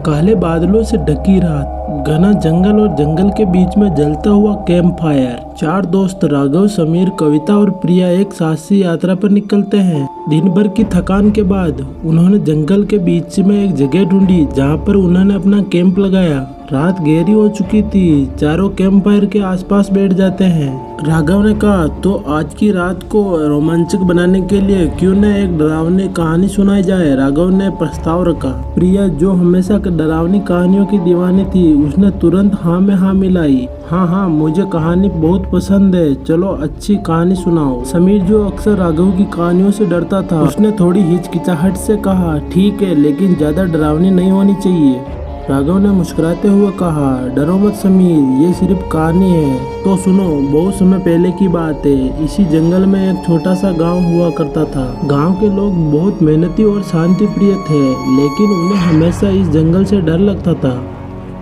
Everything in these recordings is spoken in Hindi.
काले बादलों से ढकी रात, घना जंगल और जंगल के बीच में जलता हुआ कैंप फायर। चार दोस्त राघव, समीर, कविता और प्रिया एक साहसी यात्रा पर निकलते हैं। दिन भर की थकान के बाद उन्होंने जंगल के बीच में एक जगह ढूंढी जहां पर उन्होंने अपना कैंप लगाया। रात गहरी हो चुकी थी। चारों कैंप फायर के आसपास बैठ जाते हैं। राघव ने कहा, तो आज की रात को रोमांचक बनाने के लिए क्यों न एक डरावनी कहानी सुनाई जाए। राघव ने प्रस्ताव रखा। प्रिया, जो हमेशा डरावनी कहानियों की दीवानी थी, उसने तुरंत हाँ में हाँ मिलाई। हाँ, मुझे कहानी बहुत पसंद है, चलो अच्छी कहानी सुनाओ। समीर, जो अक्सर राघव की कहानियों से डरता था, उसने थोड़ी हिचकिचाहट से कहा, ठीक है, लेकिन ज्यादा डरावनी नहीं होनी चाहिए। राघव ने मुस्कुराते हुए कहा, डरो मत समीर, ये सिर्फ कहानी है। तो सुनो, बहुत समय पहले की बात है। इसी जंगल में एक छोटा सा गांव हुआ करता था। गांव के लोग बहुत मेहनती और शांति प्रिय थे, लेकिन उन्हें हमेशा इस जंगल से डर लगता था।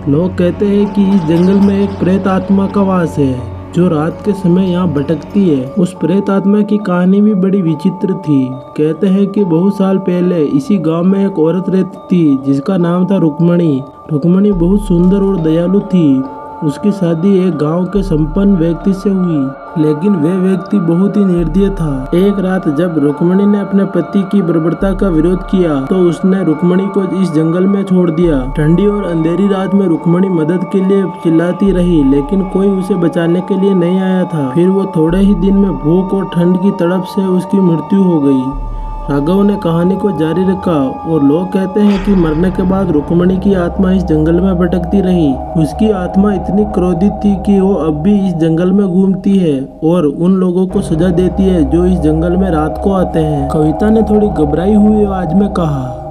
लोग कहते हैं कि इस जंगल में एक प्रेत आत्मा का वास है, जो रात के समय यहाँ भटकती है। उस प्रेत आत्मा की कहानी भी बड़ी विचित्र थी। कहते हैं कि बहुत साल पहले इसी गांव में एक औरत रहती थी, जिसका नाम था रुक्मणी। रुक्मणी बहुत सुंदर और दयालु थी। उसकी शादी एक गांव के संपन्न व्यक्ति से हुई, लेकिन वह व्यक्ति बहुत ही निर्दयी था। एक रात जब रुक्मणी ने अपने पति की बर्बरता का विरोध किया, तो उसने रुक्मणी को इस जंगल में छोड़ दिया। ठंडी और अंधेरी रात में रुक्मणी मदद के लिए चिल्लाती रही, लेकिन कोई उसे बचाने के लिए नहीं आया था। फिर वो थोड़े ही दिन में भूख और ठंड की तड़प से उसकी मृत्यु हो गई। राघव ने कहानी को जारी रखा और लोग कहते हैं कि मरने के बाद रुक्मणी की आत्मा इस जंगल में भटकती रही। उसकी आत्मा इतनी क्रोधित थी कि वो अब भी इस जंगल में घूमती है और उन लोगों को सजा देती है जो इस जंगल में रात को आते हैं। कविता ने थोड़ी घबराई हुई आवाज में कहा,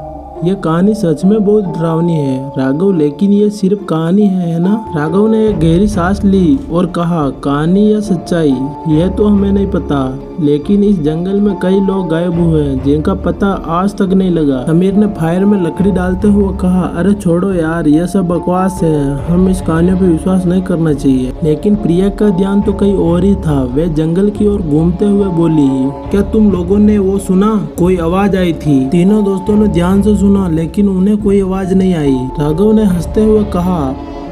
यह कहानी सच में बहुत डरावनी है राघव, लेकिन ये सिर्फ कहानी है ना। राघव ने एक गहरी सांस ली और कहा, कहानी या सच्चाई यह तो हमें नहीं पता, लेकिन इस जंगल में कई लोग गायब हुए हैं जिनका पता आज तक नहीं लगा। समीर ने फायर में लकड़ी डालते हुए कहा, अरे छोड़ो यार, यह सब बकवास है, हम इस कहानियों पर विश्वास नहीं करना चाहिए। लेकिन प्रिया का ध्यान तो कहीं और ही था। वह जंगल की ओर घूमते हुए बोली, क्या तुम लोगों ने वो सुना? कोई आवाज आई थी। तीनों दोस्तों ने ध्यान से सुना, लेकिन उन्हें कोई आवाज नहीं आई। राघव ने हंसते हुए कहा,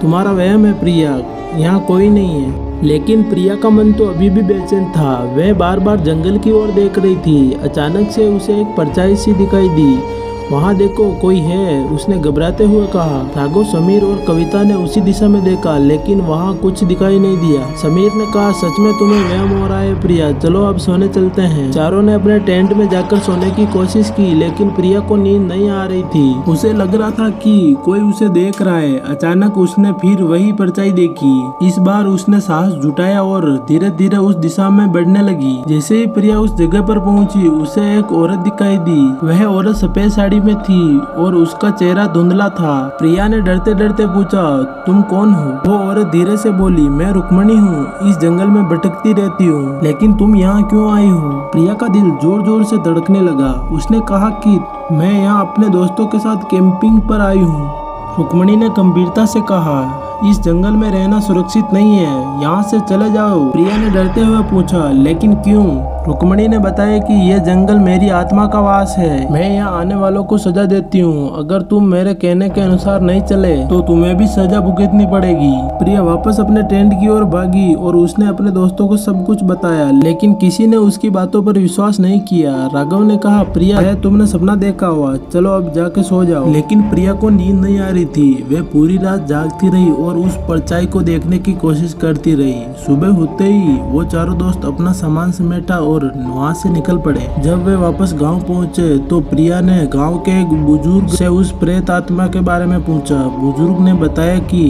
तुम्हारा वहम है प्रिया, यहाँ कोई नहीं है। लेकिन प्रिया का मन तो अभी भी बेचैन था। वह बार बार जंगल की ओर देख रही थी। अचानक से उसे एक परछाई सी दिखाई दी। वहाँ देखो, कोई है, उसने घबराते हुए कहा। राघव, समीर और कविता ने उसी दिशा में देखा, लेकिन वहाँ कुछ दिखाई नहीं दिया। समीर ने कहा, सच में तुम्हें वहम हो रहा है प्रिया, चलो अब सोने चलते हैं। चारों ने अपने टेंट में जाकर सोने की कोशिश की, लेकिन प्रिया को नींद नहीं आ रही थी। उसे लग रहा था कि कोई उसे देख रहा है। अचानक उसने फिर वही परछाई देखी। इस बार उसने साहस जुटाया और धीरे धीरे उस दिशा में बढ़ने लगी। जैसे ही प्रिया उस जगह पर पहुंची, उसे एक औरत दिखाई दी। वह औरत सफेद साड़ी में थी और उसका चेहरा धुंधला था। प्रिया ने डरते डरते पूछा, तुम कौन हो? वो औरत धीरे से बोली, मैं रुक्मणी हूँ, इस जंगल में भटकती रहती हूँ, लेकिन तुम यहाँ क्यों आई हो? प्रिया का दिल जोर जोर से धड़कने लगा। उसने कहा कि मैं यहाँ अपने दोस्तों के साथ कैंपिंग पर आई हूँ। रुक्मणी ने गंभीरता से कहा, इस जंगल में रहना सुरक्षित नहीं है, यहाँ से चले जाओ। प्रिया ने डरते हुए पूछा, लेकिन क्यों? रुक्मणी ने बताया कि यह जंगल मेरी आत्मा का वास है। मैं यहाँ आने वालों को सजा देती हूँ। अगर तुम मेरे कहने के अनुसार नहीं चले तो तुम्हें भी सजा भुगतनी पड़ेगी। प्रिया वापस अपने टेंट की ओर भागी और उसने अपने दोस्तों को सब कुछ बताया, लेकिन किसी ने उसकी बातों पर विश्वास नहीं किया। राघव ने कहा, प्रिया, तुमने सपना देखा हुआ, चलो अब जाके सो जाओ। लेकिन प्रिया को नींद नहीं आ रही थी। वह पूरी रात जागती रही और उस परछाई को देखने की कोशिश करती रही। सुबह होते ही वो चारों दोस्त अपना सामान समेटा और वहाँ से निकल पड़े। जब वे वापस गांव पहुँचे तो प्रिया ने गांव के एक बुजुर्ग से उस प्रेत आत्मा के बारे में पूछा। बुजुर्ग ने बताया कि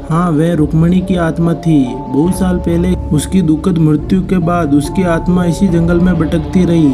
हाँ, वह रुक्मणी की आत्मा थी। बहुत साल पहले उसकी दुखद मृत्यु के बाद उसकी आत्मा इसी जंगल में भटकती रही।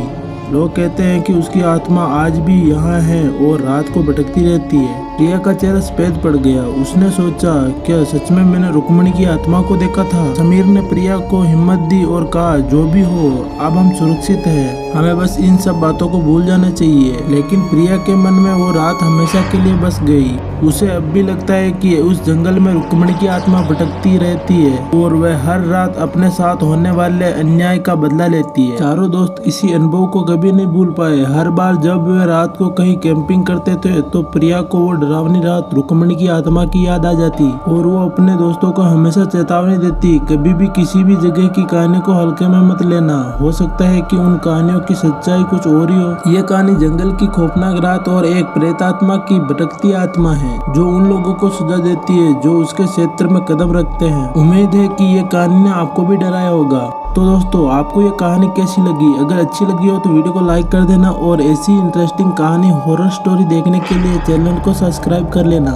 लोग कहते हैं कि उसकी आत्मा आज भी यहाँ है और रात को भटकती रहती है। प्रिया का चेहरा सफेद पड़ गया। उसने सोचा, क्या सच में मैंने रुक्मणी की आत्मा को देखा था? समीर ने प्रिया को हिम्मत दी और कहा, जो भी हो, अब हम सुरक्षित हैं, हमें बस इन सब बातों को भूल जाना चाहिए। लेकिन प्रिया के मन में वो रात हमेशा के लिए बस गई। उसे अब भी लगता है कि उस जंगल में रुक्मणी की आत्मा भटकती रहती है और वह हर रात अपने साथ होने वाले अन्याय का बदला लेती है। चारों दोस्त इसी अनुभव को कभी नहीं भूल पाए। हर बार जब वे रात को कहीं कैंपिंग करते थे तो प्रिया को वो डरावनी रात रुक्मणी की आत्मा की याद आ जाती और वो अपने दोस्तों को हमेशा चेतावनी देती, कभी भी किसी भी जगह की कहानी को हल्के में मत लेना, हो सकता है कि उन कहानियों की सच्चाई कुछ और ही हो। ये कहानी जंगल की खौफनाक रात और एक प्रेतात्मा की भटकती आत्मा है जो उन लोगों को सजा देती है जो उसके क्षेत्र में कदम रखते हैं। उम्मीद है कि ये कहानी ने आपको भी डराया होगा। तो दोस्तों, आपको ये कहानी कैसी लगी? अगर अच्छी लगी हो तो वीडियो को लाइक कर देना और ऐसी इंटरेस्टिंग कहानी हॉरर स्टोरी देखने के लिए चैनल को सब्सक्राइब कर लेना।